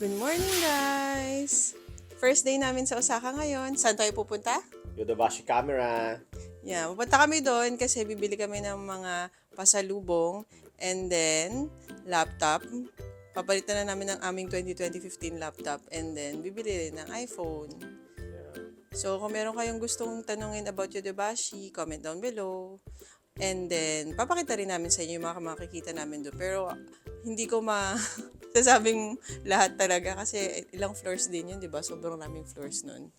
Good morning, guys! First day namin sa Osaka ngayon. Saan tayo pupunta? Yodobashi camera. Yeah, pupunta kami doon kasi bibili kami ng mga pasalubong and then laptop. Papalitan na namin ng aming 2015 laptop and then bibili rin ng iPhone. So, kung meron kayong gustong tanungin about Yodobashi, comment down below. And then, papakita rin namin sa inyo yung mga makikita namin doon. Pero, hindi ko sasabing lahat talaga kasi ilang floors din yun, di ba? Sobrang raming floors nun.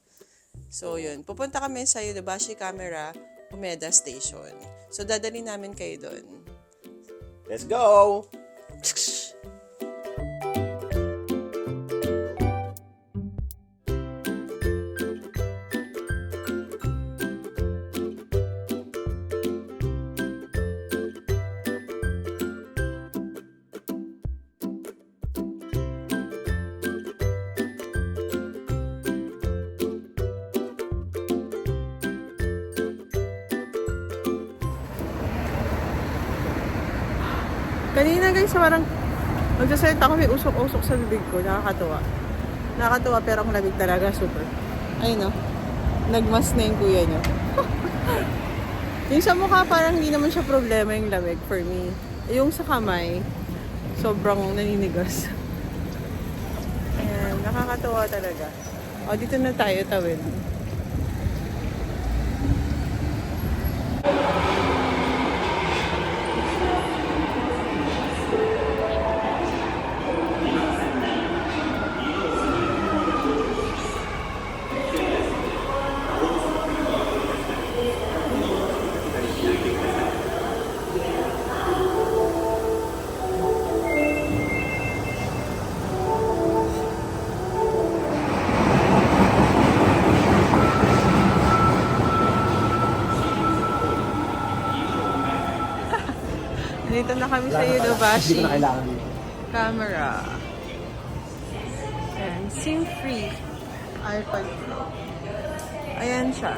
So, yun. Pupunta kami sa Yodobashi Camera, Umeda Station. So, dadali namin kayo doon. Let's go! Kanina guys, parang magsasalita ako, may usok-usok sa bibig ko. Nakakatuwa. Nakakatuwa pero ang lamig talaga, super. Ayun o. Nagmas na yung kuya niya. Yung sa mukha parang hindi naman siya problema yung lamig for me. Yung sa kamay, sobrang naninigas. Ayan, nakakatuwa talaga. O, dito na tayo tawid. Dito na kami sa Yodobashi Camera. And SIM free iPad Pro. Ayan siya.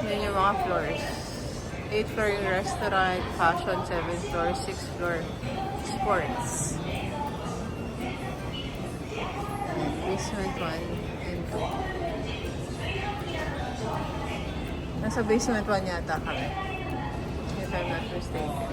Yan yung mga floors. 8th floor yung restaurant, fashion, 7th floor, 6th floor, sports. Basement 1 and 2. Nasa basement 1 yata kami. If I'm not mistaken.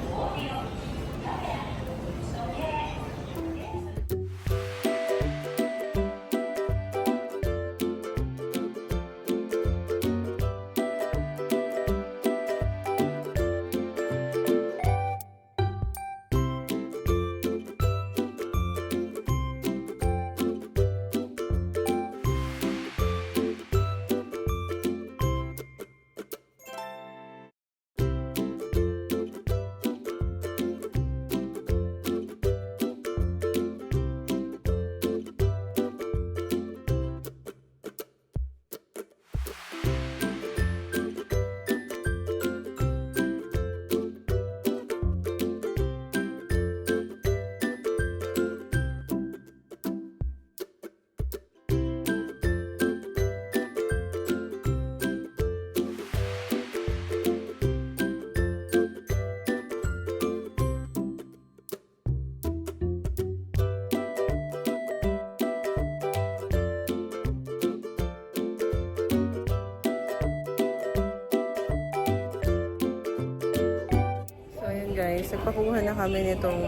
Guys, nagpakuha na kami nitong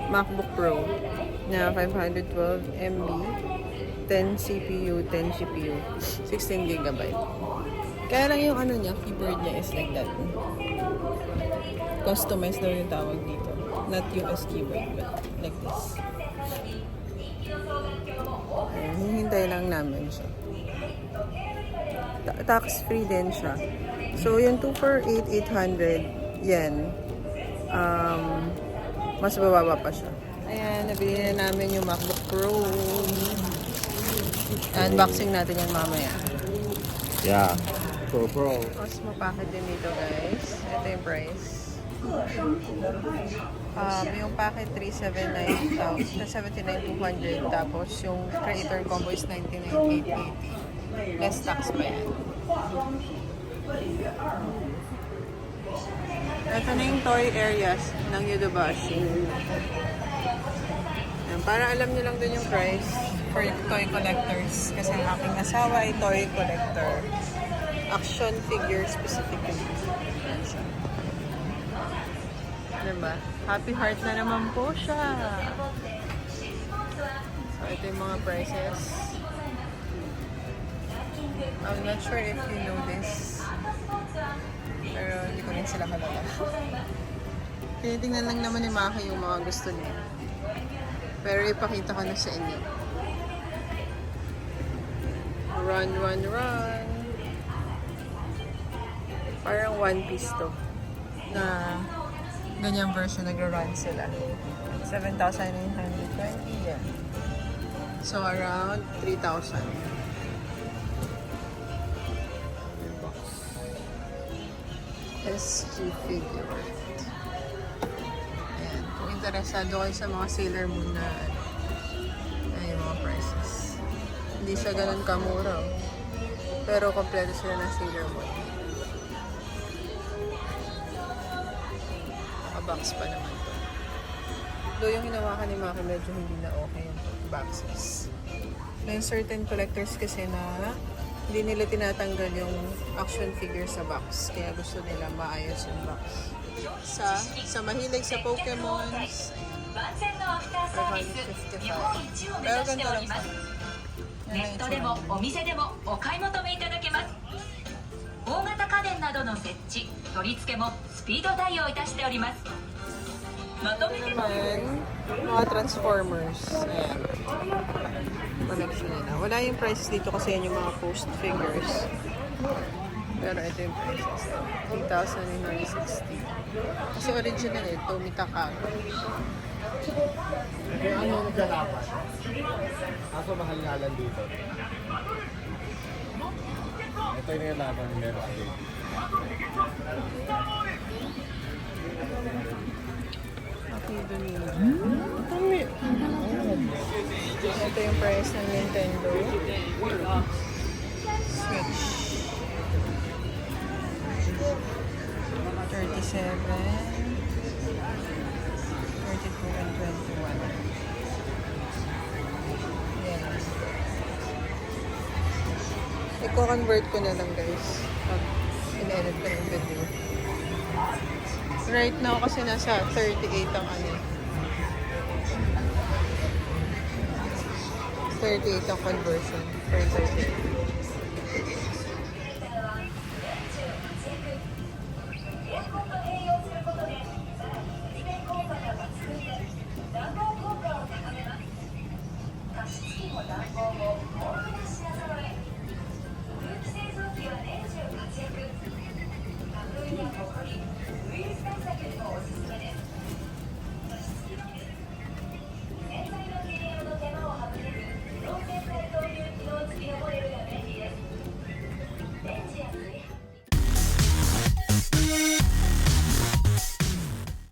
MacBook Pro na 512 MB, 10 CPU, 10 GPU, 16 GB. Kaya lang yung ano niya, keyboard niya is like that. Customized daw yung tawag dito. Not US keyboard, but like this. Ayan, hihintay lang namin siya. Tax-free din siya. So, yung 248, 800 yen. Mas bababa pa siya. Ayan, nabili na namin yung MacBook Pro. Unboxing natin yan mamaya. Yeah. Pro. Tapos mapacket din dito guys. Ito yung price. Yung packet 379,200 tapos yung creator combo is 99,880. Less tax pa yan. Ito na yung toy areas ng Yodobashi. para alam niyo lang din yung price for toy collectors. Kasi ang aking asawa ay toy collector. Action figure specifically. Yan siya. Diba? Happy heart na naman po siya. So, ito yung mga prices. I'm not sure if you know this. Pero hindi ko rin sila kalala. Tinitingnan lang naman ni Maki yung mga gusto niya. Pero ipakita ko na sa inyo. Run, run, run. Parang One Piece to. Na ganyang version, nagra-run sila. 7,920 yan. So around 3,000. SG figure. Ayan. Kung interesado kayo sa mga Sailor Moon na ayan yung mga prices. Hindi siya ganun kamura. Pero kompleto sila ng Sailor Moon. Naka-box pa naman to. Though yung hinawakan ni Maki medyo hindi na okay yung boxes. May certain collectors kasi na hindi nila tinatanggal yung action figure sa box. Kaya gusto nila maayos yung box. Sa mahilig sa Pokemons, 555. Pero ganito lang sa ネットでもお店でもお買い求めいただけます。大型家電などの設置、取り付けもスピード対応いたしております。まとめて naman, mga Transformers. Ayan. Collection nila. Wala yung prices dito kasi yan yung mga post figures. Pero ito yung prices. 3,960. Kasi original eh. Tomy Takagi. Kaya ano naglalaban? Kaso mahal nga lang dito. Ito yung nilalaban ni Meron Day. Rapido nila. Ito yung price ng Nintendo Switch. 37, 32, and 21. Yan. Iko-convert ko na lang guys pag in-edit ko ng video. Right now kasi nasa 38 ang ano. 38 ang conversion for 38.